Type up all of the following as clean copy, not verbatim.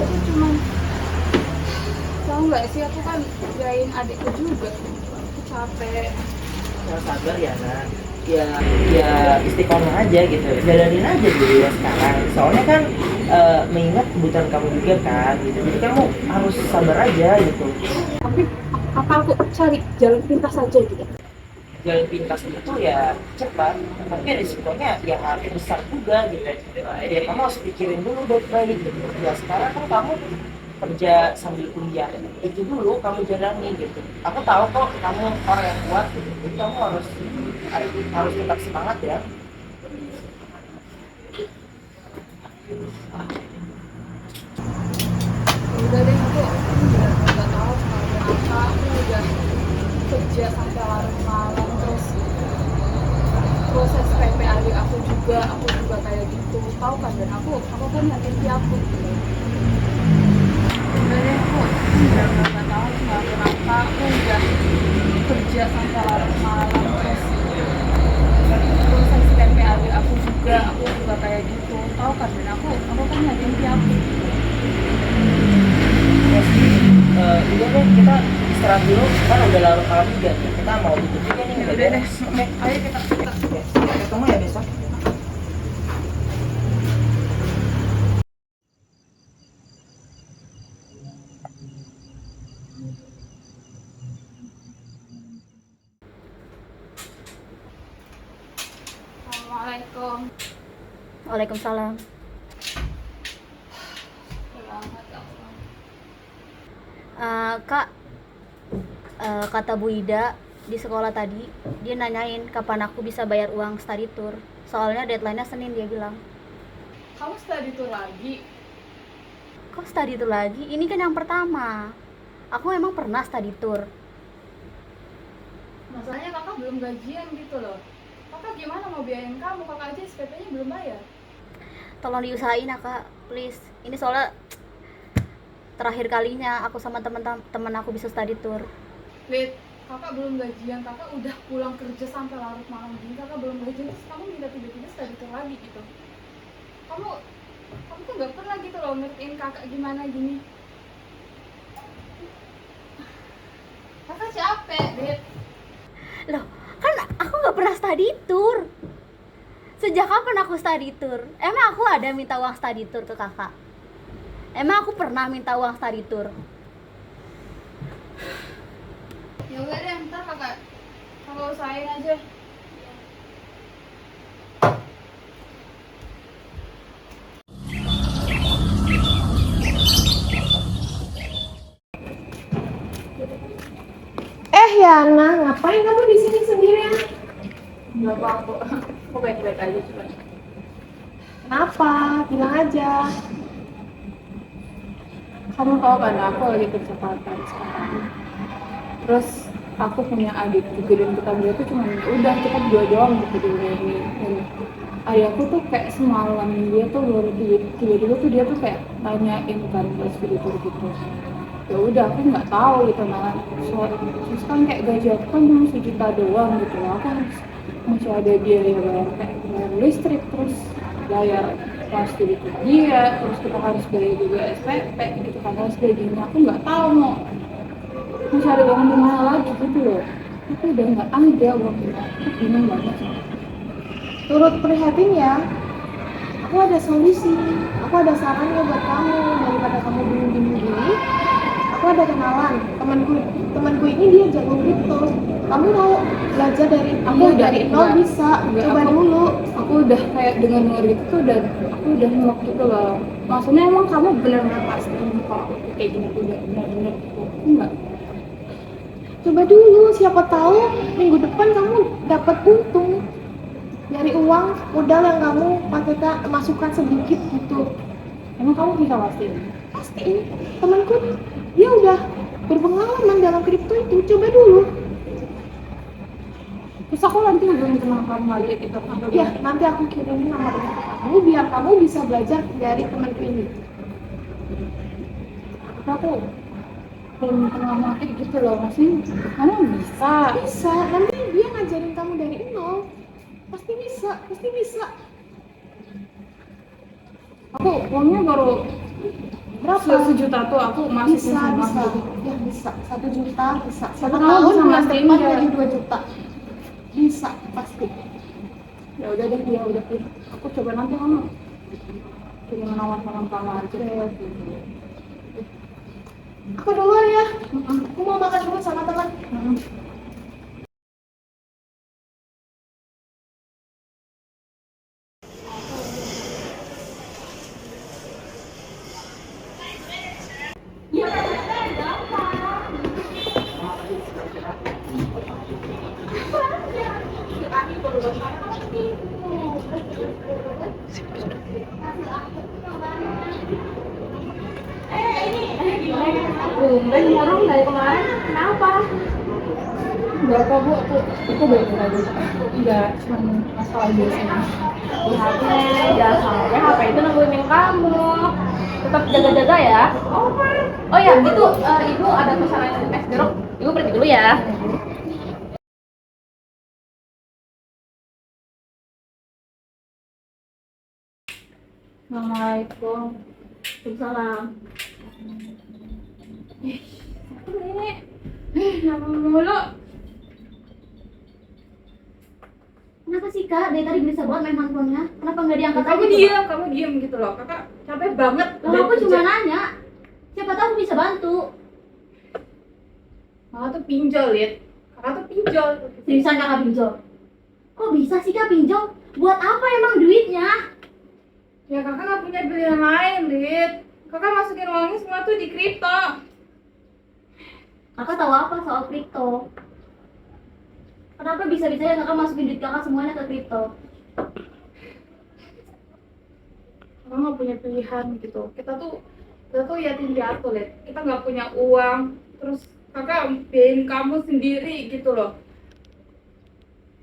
aku cuman tahu nggak sih, aku kan biayain adikku juga, aku capek. Yang sabar ya nak, ya ya istiqomah aja gitu, jalanin aja dulu ya sekarang, soalnya kan mengingat kebutuhan kamu juga kan gitu, jadi kamu harus sabar aja gitu. Tapi apa aku cari jalan pintas saja gitu? Jalan pintas itu ya cepat, tapi risikonya ya harus besar juga gitu ya, kamu harus pikirin dulu baik-baik gitu ya. Sekarang kan kamu kerja sambil kuliah, itu dulu kamu jalani gitu. Aku tahu kok kamu orang yang kuat gitu, jadi kamu harus tetap semangat ya. Udah deh, aku udah nggak tahu mau apa. Aku udah kerja sampai larut malam, terus proses PP adik aku juga kayak gitu, tahu kan? Dan aku kan yakin di aku gitu. Udah deh, aku udah nggak tahu mau apa. Aku udah kerja sampai larut malam, terus proses PP adik aku juga kayak gitu, tahu kan? Dan aku kan yakin di aku. Ya sih, udah deh kita istirahat dulu, kan udah larut malam juga nih, kita mau tutup juga nih, Ya udah udah deh, beres. oke, ayo kita. Oke, sampai ketemu ya besok. Assalamualaikum. Waalaikumsalam. Selamat ya Allah. Kak, kata Bu Ida di sekolah tadi, dia nanyain kapan aku bisa bayar uang study tour. Soalnya deadline-nya Senin, dia bilang. Kamu study tour lagi? Kok study tour lagi? Ini kan yang pertama. Aku emang pernah study tour. Masalahnya kakak belum gajian gitu loh. Kakak gimana mau biayain kamu? Kakak aja SPP-nya belum bayar. Tolong diusahain ya Kak, please. Ini soalnya terakhir kalinya aku sama teman-teman aku bisa study tour. Lid, kakak belum gajian, kakak udah pulang kerja sampai larut malam gini, kakak belum gajian, terus kamu minta tiba-tiba study tour lagi gitu. Kamu tuh gak pernah gitu loh ngertiin kakak gimana gini. Kakak capek, Lid. Loh, kan aku nggak pernah study tour. Sejak kapan aku study tour? Emang aku ada minta uang study tour ke kakak? Emang aku pernah minta uang study tour? Ya udah deh, ntar kakak usahain aja. Yana, ngapain kamu di sini sendirian? Gak apa-apa, aku baik-baik aja cuma. Kenapa? Bilang aja. Kamu tahu kan aku lagi kerja part-time sekarang. Terus aku punya adik juga, dan kita berdua tuh cuma udah kita berdua doang gitu di dunia ini. Dan ayahku tuh kayak semalam dia tuh baru tiba-tiba tuh dia tuh kayak nanyain kan pas video gitu. Ya udah aku nggak tahu gitu, malah terus kan kayak gaji aku kan cuma 1 juta doang gitu loh. Aku harus masih ada biaya bayar kayak bayar listrik, terus bayar kelas jadi dia, terus kita harus bayar juga SPP gitu kan, harus gajinya aku nggak tahu mau cari uang di mana lagi gitu loh. Aku udah nggak ada uang itu, aku bingung banget. Turut prihatin ya. Aku ada solusi. Aku ada sarannya buat kamu. Daripada kamu bingung-bingung gini, aku ada kenalan. Temanku ini dia jago kripto. Kamu mau belajar dari dari nol bisa. Coba dulu. Aku udah kayak dengan gitu tuh aku udah nolak gitu loh. Maksudnya emang kamu benar-benar pasti kalau aku kayak gini tuh udah benar-benar gitu? Enggak. Coba dulu, siapa tahu minggu depan kamu dapat untung dari uang modal yang kamu masukkan sedikit gitu. Emang kamu bisa pasti? Pasti. Temanku dia udah berpengalaman dalam kripto itu. Coba dulu. Terus aku nanti hubungin teman kamu lagi gitu. Ya, nanti aku kirimin nomornya ke kamu biar kamu bisa belajar dari temanku ini. Tapi aku belum pernah pakai gitu loh, maksudnya kamu bisa. Bisa, nanti dia ngajarin kamu dari nol. Pasti bisa, pasti bisa. Aku uangnya baru Berapa? Sejuta tuh aku masih Bisa, bisa. gitu. Ya bisa. 1 juta bisa. Tapi Siapa kamu tahu bisa bulan mastiin depan nggak? jadi 2 juta. Bisa, pasti. Ya udah deh, ya udah deh. Aku coba nanti kamu kirim nomor teman kamu aja. Aku duluan ya. Aku mau makan dulu sama teman. Tumben orang dari kemarin, kenapa? Enggak kok bu, aku baik-baik aja. Enggak, cuma masalah biasa. Hati-hati, jangan sampai HP itu nungguin kamu. Tetap jaga-jaga ya. Oh ya, gitu. Ibu ada pesanan es jeruk. Ibu pergi dulu ya. Assalamualaikum. Waalaikumsalam. Nama mulu. Kenapa sih kak? Dari tadi bisa banget main handphonenya. Kenapa nggak diangkat Kamu aja, Kak? diam gitu loh. Kakak capek banget. Loh, aku cuma nanya. Siapa tahu aku bisa bantu. Kakak tuh pinjol, Lid. Kakak tuh pinjol. Seriusan kakak pinjol? Kok bisa sih kak pinjol? Buat apa emang duitnya? Ya kakak nggak punya pilihan lain, Lid. Kakak masukin uangnya semua tuh di kripto. Kakak tahu apa soal kripto? Kenapa bisa-bisanya kakak masukin duit kakak semuanya ke kripto? Kakak nggak punya pilihan gitu. Kita tuh yatim piatu, Lid. Kita nggak punya uang. Terus kakak biayain kamu sendiri gitu loh.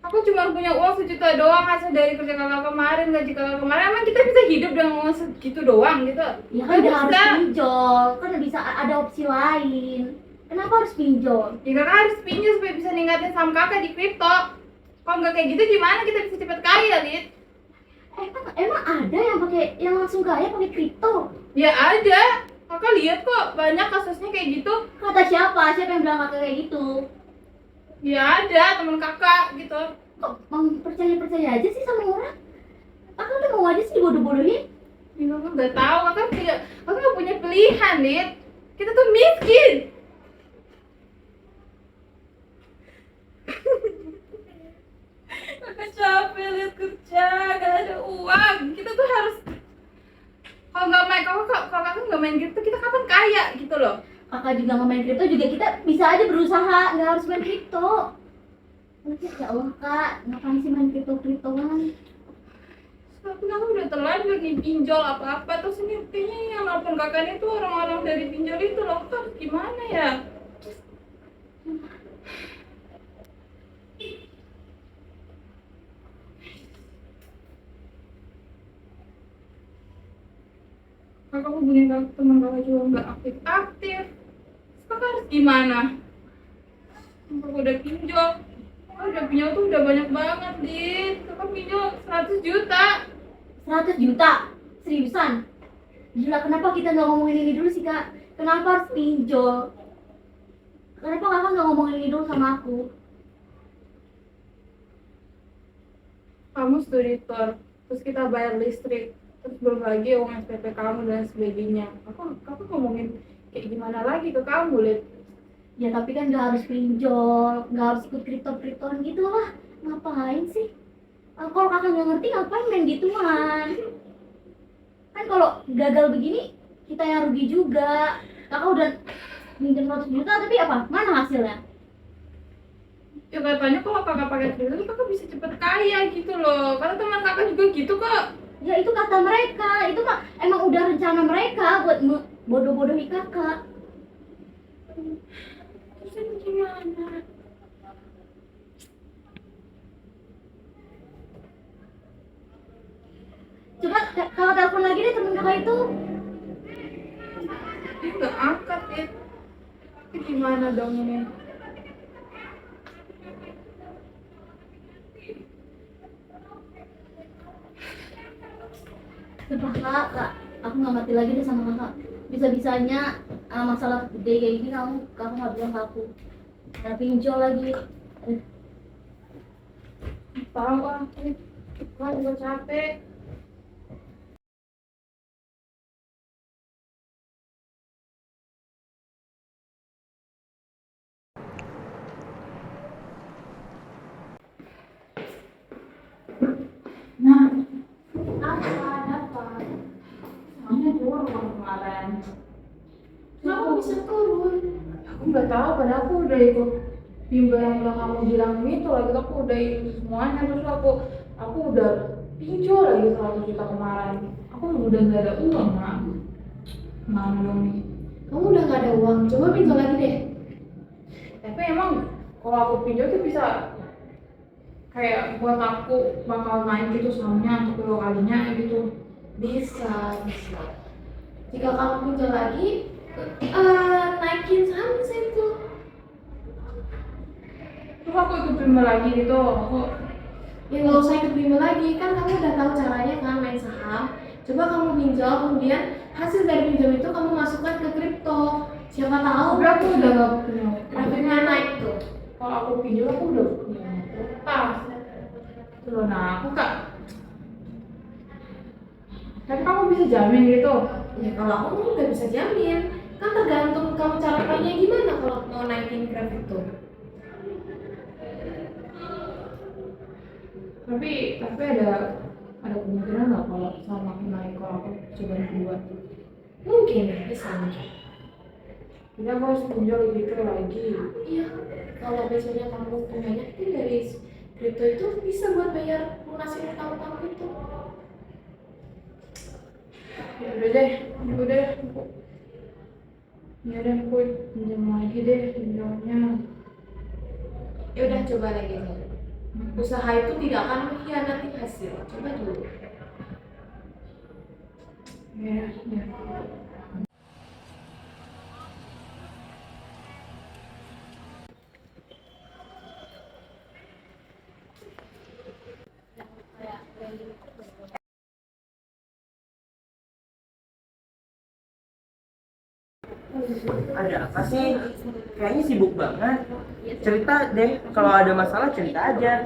Aku cuma punya uang 1 juta doang hasil dari kerja kakak kemarin, gaji kakak kemarin. Emang kita bisa hidup dengan uang segitu doang gitu? Ya kan udah harus pinjol, kan bisa ada opsi lain. Kenapa harus pinjol? Ya kakak harus pinjam supaya bisa ningkatin saham kakak di kripto. Kalau nggak kayak gitu gimana kita bisa cepet kaya, Lid? Emang ada yang langsung kaya pakai kripto? Ya ada. Kakak lihat kok banyak kasusnya kayak gitu. Kata siapa? Siapa yang bilang kakak kayak gitu? Ya ada teman kakak gitu. Kok mau percaya aja sih sama orang? Kakak tuh mau aja sih dibodoh-bodohin? Ya kakak nggak tahu. Kakak nggak punya pilihan, Lid. Kita tuh miskin. Kakak capek lihat kerja, gak ada uang. Kita tuh harus kalau nggak main, kalau kakak nggak main kripto, kita kapan kaya gitu loh. Kakak juga nggak main kripto juga kita bisa aja berusaha, nggak harus main kripto. Ya Allah kak, ngapain sih main kriptoan? Tapi kakak udah terlanjur nih pinjol apa-apa. Terus ini kayaknya yang nelfon kakak ini tuh orang-orang dari pinjol itu loh. Kakak harus gimana ya? Kakak hubungin teman kakak juga nggak aktif-aktif. Kakak harus gimana? Kakak udah pinjol. Kakak udah pinjol tuh udah banyak banget, Dit. Kakak pinjol 100 juta. 100 juta? Seriusan? Gila, kenapa kita nggak ngomongin ini dulu sih kak? Kenapa harus pinjol? Kenapa kakak nggak ngomongin ini dulu sama aku? Kamu studi tour, terus kita bayar listrik, terus berbagi uang SPP kamu dan sebagainya. Kakak ngomongin kayak gimana lagi ke kamu, Lid? Ya tapi kan nggak harus pinjol, nggak harus ikut kriptoan gitu lah. Ngapain sih? Kalau kakak nggak ngerti ngapain main gituan? Kan kalau gagal begini kita yang rugi juga. Kakak udah minjem 100 juta tapi apa? Mana hasilnya? Ya katanya kalau kakak pakai kripto tuh kakak bisa cepet kaya gitu loh. Karena teman kakak juga gitu kok. Ya itu kata mereka, itu mah emang udah rencana mereka buat bodoh-bodohi kakak. Terus ini gimana? Coba kalau telepon lagi deh temen kakak itu. Dia nggak angkat, Lid. Ini gimana dong ini? Sumpah kak, aku nggak ngerti lagi deh sama kakak. bisa-bisanya masalah gede kayak gini kamu nggak bilang ke aku. Ada pinjol lagi. Tahu ah, ini kan gue capek. Nah, Apa? soalnya turun kemarin. Kenapa bisa turun? Aku nggak tahu, padahal aku udah ikut bimbel yang udah kamu bilang itu lagi, aku udah ikut semuanya, terus aku udah pinjol lagi 100 juta kemarin. Aku udah nggak ada uang, Mak. Mana dong nih? Kamu udah gak ada uang, coba pinjol lagi deh. Tapi emang kalau aku pinjol tuh bisa kayak buat aku bakal naik gitu sahamnya untuk kedua kalinya gitu. Bisa. Jika kamu pinjol lagi, naikin saham bisa itu. Terus aku ikut bimbel lagi gitu, aku Ya nggak usah ikut bimbel lagi, kan kamu udah tahu caranya kan main saham. Coba kamu pinjol, kemudian hasil dari pinjol itu kamu masukkan ke kripto. Siapa tahu tapi aku udah gak punya grafiknya naik tuh. kalau aku pinjol aku udah punya utang itu loh. Nah aku kak, tapi kamu bisa jamin gitu? Ya kalau aku nggak bisa jamin, kan tergantung kamu cara mainnya gimana kalau mau naikin grafik tuh. Tapi ada kemungkinan nggak kalau sama aku naik, kalau aku coba buat? Mungkin bisa. Jadi aku harus pinjol gitu lagi. Iya, kalau misalnya kamu punyanya itu dari kripto itu bisa buat bayar lunasin utang-utang itu. Ya udah deh, aku pinjam lagi deh pinjolnya. Ya udah coba lagi aja. Usaha itu tidak akan mengkhianati hasil. Coba dulu. Ya. Ada apa sih? Kayaknya sibuk banget. Cerita deh, kalau ada masalah cerita aja.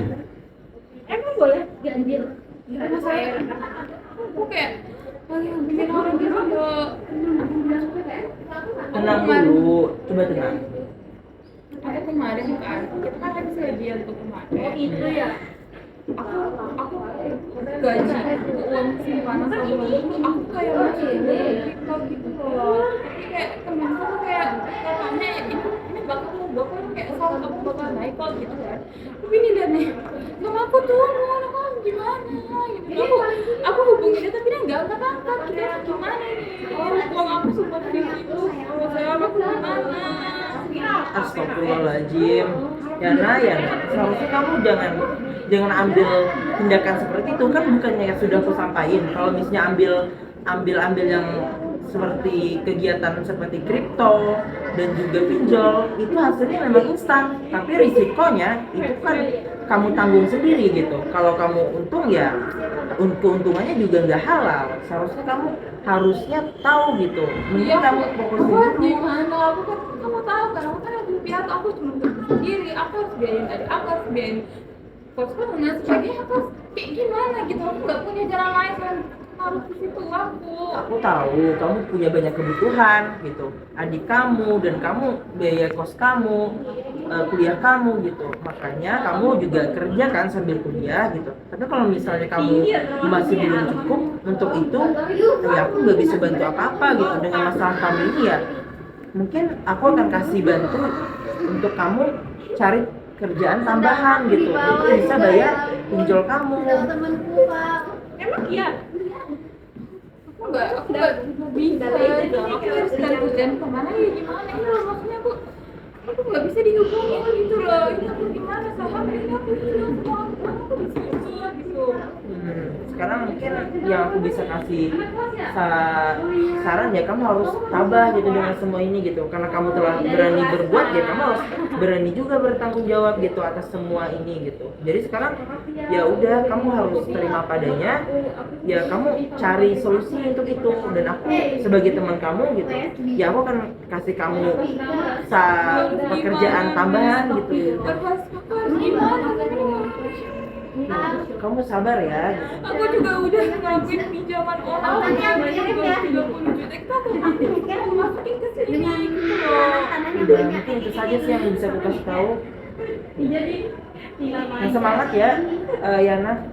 Emang boleh ganjil? Karena saya aku kayak lagi bikin orang gitu Tenang dulu, coba tenang. aku kemarin kan kita kan habis gajian tuh kemarin. Oh itu ya. Aku gaji uang simpanan tabungan itu aku kayak masuk ke kripto gitu loh. Jadi kayak temanku tuh kayak katanya ini bakal kayak saham kamu bakal naik kok gitu kan. Tapi ini lihat nih, sama aku turun, aku gimana gitu. Aku hubungin dia tapi dia nggak angkat gitu. Gimana nih? Uang aku sempat di situ. Aku gimana? Astagfirullahaladzim. Yana, seharusnya kamu jangan ambil tindakan seperti itu, kan bukannya yang sudah aku sampaikan. Kalau misalnya ambil yang seperti kegiatan seperti kripto dan juga pinjol, itu hasilnya memang instan, tapi risikonya itu kan kamu tanggung sendiri gitu. Kalau kamu untung ya keuntungannya juga nggak halal. Seharusnya kamu harusnya tahu gitu. Mungkin kamu fokus Aku harus dulu. gimana? Aku kan kamu tahu kan aku kan lagi piatu, aku cuma sendiri. Aku harus biayain adik, aku harus biayain kosku dan sebagainya. Aku harus kayak gimana gitu? Aku nggak punya jalan lain selain harus di situ aku. Aku tahu kamu punya banyak kebutuhan gitu, adik kamu dan kamu biaya kos kamu, kuliah kamu gitu, makanya kamu juga kerja kan sambil kuliah gitu. Tapi kalau misalnya kamu masih belum cukup untuk itu, ya aku nggak bisa bantu apa-apa gitu dengan masalah kamu ini ya. Mungkin aku akan kasih bantu untuk kamu cari kerjaan tambahan gitu, untuk bisa bayar pinjol kamu. Temanku Pak. Emang iya? Aku nggak bisa. Aku harus cari kerjaan kemana ya gimana? Ini loh maksudnya aku nggak bisa dihubungin gitu loh. Ini aku gimana saham ini aku hilang semua aku di sini gitu. Sekarang mungkin yang aku bisa kasih saran ya, kamu harus tabah gitu dengan semua ini gitu, karena kamu telah berani berbuat ya kamu harus berani juga bertanggung jawab gitu atas semua ini gitu. Jadi sekarang ya udah kamu harus terima padanya, ya kamu cari solusi untuk itu, dan aku sebagai teman kamu gitu ya aku akan kasih kamu pekerjaan tambahan gitu. Kamu sabar ya gitu. Aku juga udah ngelakuin pinjaman orang banyak 30 juta, kita mau masukin ke sini gitu loh. Udah, mungkin itu saja sih yang bisa aku kasih tahu. Nah, semangat ya, Yana.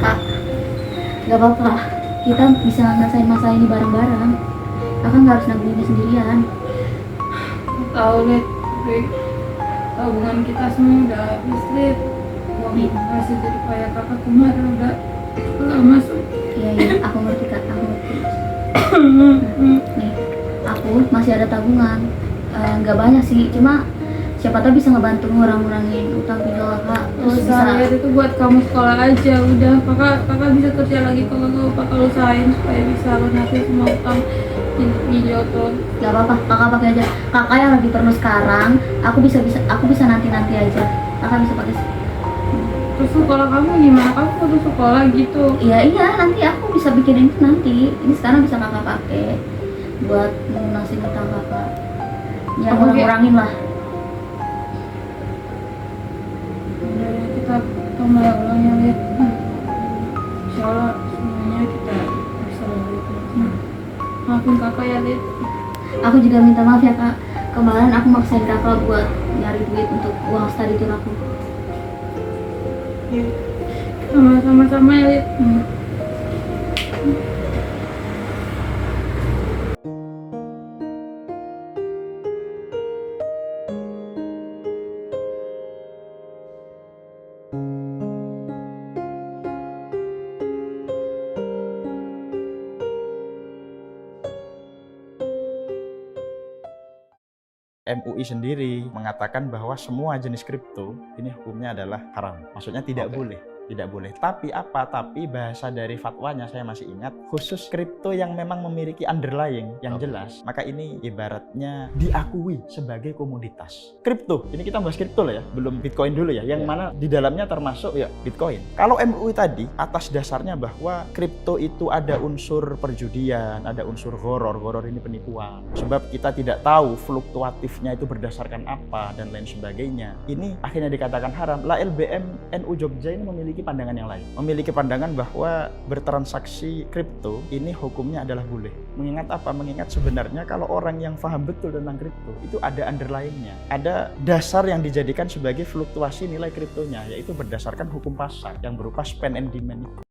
Kak, gak apa-apa, kita bisa ngerasain masalah ini bareng-bareng. Kakak nggak harus nanggung ini sendirian. Tahu Lid, tabungan kita semua udah habis Lid. Uang masih jadi payah kakak kemarin udah masuk. Iya, aku ngerti Kak, aku ngerti. Nih, aku masih ada tabungan. Nggak banyak sih, cuma siapa tahu bisa ngebantu ngurang-ngurangin utang pinjol kakak. Terus bisa. Lihat itu buat kamu sekolah aja udah. Kakak bisa kerja lagi kalau kakak usahain supaya bisa lunasi semua utang pinjol tuh. Gak apa-apa, kakak pakai aja. Kakak yang lagi perlu sekarang, aku bisa nanti aja. Kakak bisa pakai. Terus sekolah kamu gimana? Kamu butuh sekolah gitu? Iya, nanti aku bisa bikin itu nanti. Ini sekarang bisa kakak pakai buat lunasin utang kakak. Ya, ngurangin lah. Udah ya, kita mulai ulang ya Lid. Insya Allah semuanya kita bisa balik. Maafin kakak ya Lid. Aku juga minta maaf ya kak. Kemarin aku maksain kakak buat nyari duit untuk uang study tour aku. Sama-sama ya Lid. MUI sendiri mengatakan bahwa semua jenis kripto ini hukumnya adalah haram. Maksudnya tidak boleh. Tapi bahasa dari fatwanya saya masih ingat, khusus kripto yang memang memiliki underlying yang jelas, maka ini ibaratnya diakui sebagai komoditas. Kripto, ini kita bahas kripto lah ya, belum Bitcoin dulu ya, yang mana di dalamnya termasuk ya Bitcoin. Kalau MUI tadi atas dasarnya bahwa kripto itu ada unsur perjudian, ada unsur horor ini penipuan. Sebab kita tidak tahu fluktuatifnya itu berdasarkan apa dan lain sebagainya. Ini akhirnya dikatakan haram. Lah LBM NU Jogja ini memiliki pandangan yang lain. Memiliki pandangan bahwa bertransaksi kripto ini hukumnya adalah boleh. Mengingat apa? Mengingat sebenarnya kalau orang yang paham betul tentang kripto itu ada underlying-nya. Ada dasar yang dijadikan sebagai fluktuasi nilai kriptonya, yaitu berdasarkan hukum pasar yang berupa supply and demand itu.